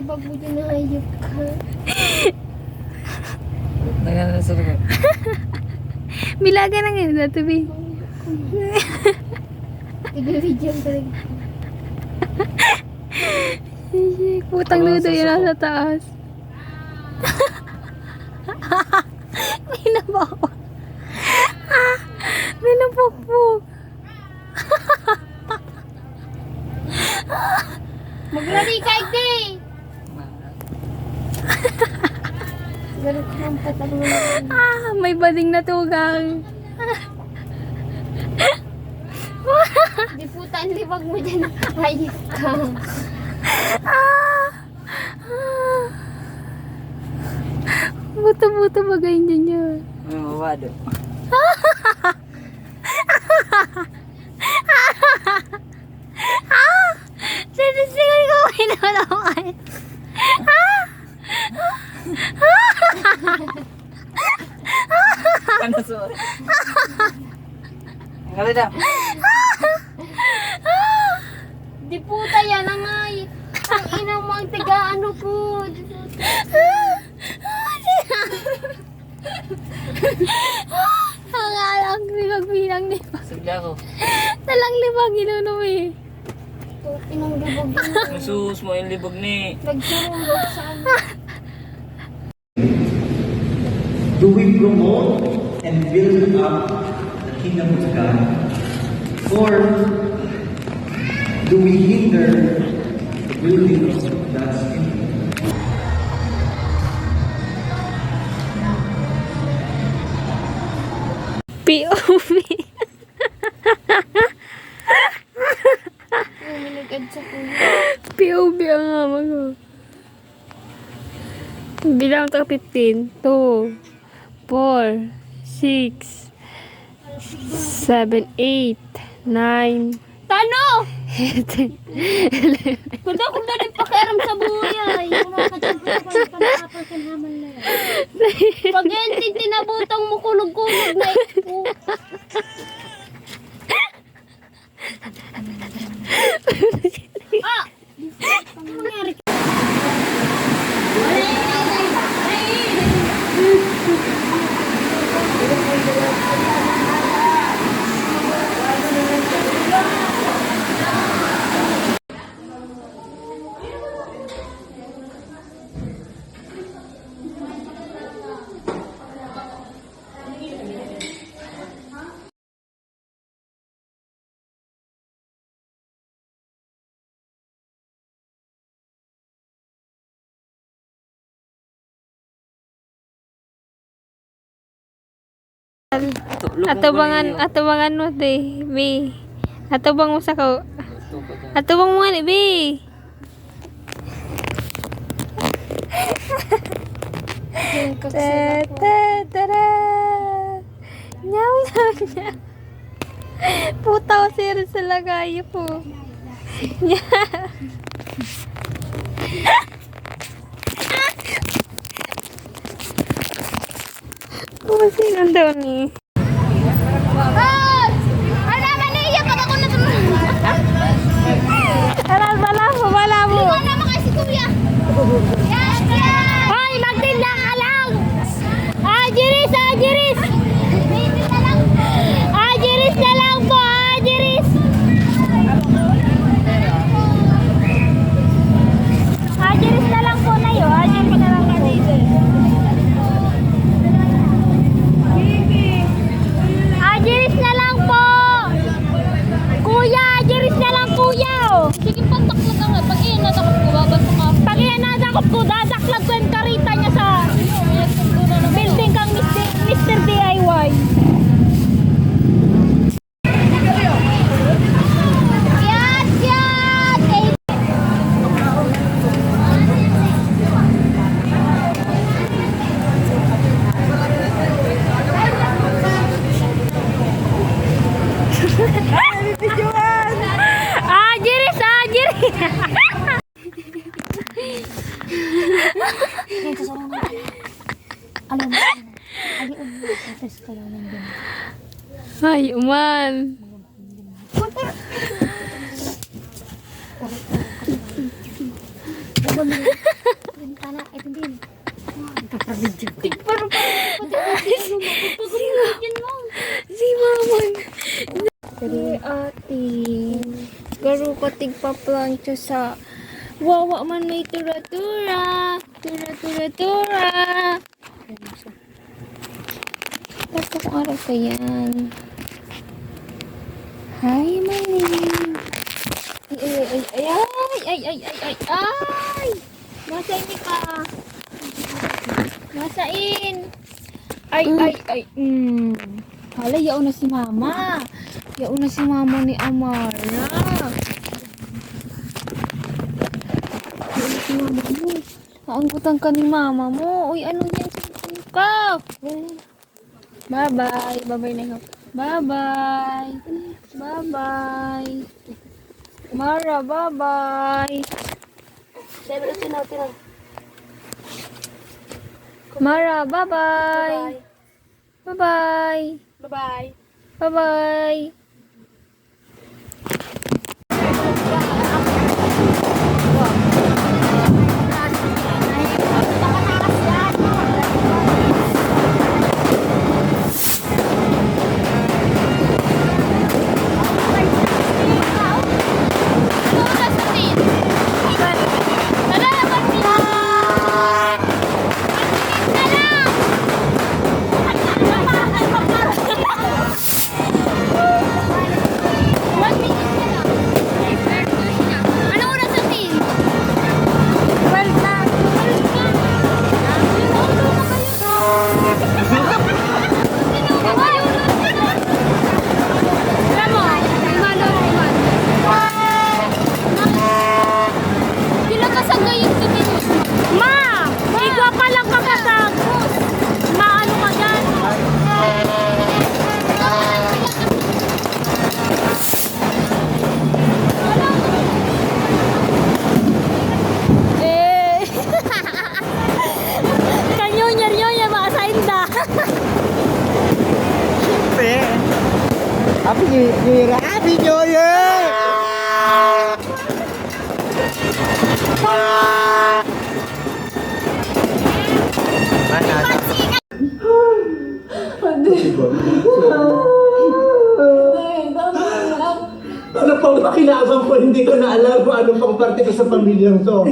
libag mo dyan na hayop ka. Naganasan ko. Bilaga na ngayon na to, be. Ibibidyan ka rin. Putang ludo yun nasa taas. May nabawa. May napukpuk. Maglari ka, Igde! Ganun ka ng patang mo na. May bading na tugang. Di puta, ang libag mo dyan na hayop ka. Buto-buto bagay niya niya. May mawado. Sinisingal ko kayo naman. Ano so? Ang ganda. Di puta yan ang ay. Ang ina mo ang tiga ano po. Ang alang libag-binang ni Sagla ko. talang libag inunom eh. Inang libag yun. Nasus mo yung libog ni. Nagsurulog sa ano. Do we promote and build up the kingdom of God? Or do we hinder the building of God's kingdom? POV. Umiligad sa kuya. POV ang ama ko. Bilang ito 15. 2, 4, 6, 7, 8, 9, Tano! 10. Kuda ko na rin pakiaram sa buhay ay. Pag yan tinabutang mo kulog-kulog na ito. Ah! Ano nangyari? Atubangan mo, te. B. Atubang mo sa ko. Atubang mo nga, B. Tara. Nyaw. Puta ko sir sa lagay po. Kumasin ang daw ni. Ah! Ano naman niya? Pag ako natuloy. Wala mo. Liwan naman kasi kuya. Yan, yan. Hoy, magtinda ka lang. Ajiris. Ajiris na lang po. Ajiris na lang po na yun. Ajiris na lang po dito. Ajiris na lang po. Kuya, ajiris na lang kuya. Sige, pantaklat ka nga. Pag iyan natakot ko, babasa ka. Pag iyan natakot ko, dadaklag ko yung karita niya sa building kang Mr. DIY. Yat! Eh, Ajiris! Alam mo, Ay, uman. Bintana, ito din. Si Mamon. Si ate. Garo ko tigpa-plancha sa wawa man may tura-tura. Tura-tura-tura. Basta kung araw ka yan. Hi, Maling. Ay! Masain ni ka. Masain. Ay. Hala, yaon na si Mama. Yaon na si Mama ni Amara. Yaon na si Mama mo. Maanggutan ka ni Mama mo. Uy, ano yan? Sabihin ka. Bye-bye. Bye-bye na yun. Bye-bye. Bye-bye. Mara, bye-bye. Mara, bye-bye. Bye-bye. Bye-bye. Bye-bye. Happy New Year! Happy New Year! Ano pang pakinabang ko, hindi ko na alam kung ano pang parte ko sa pamilyang to.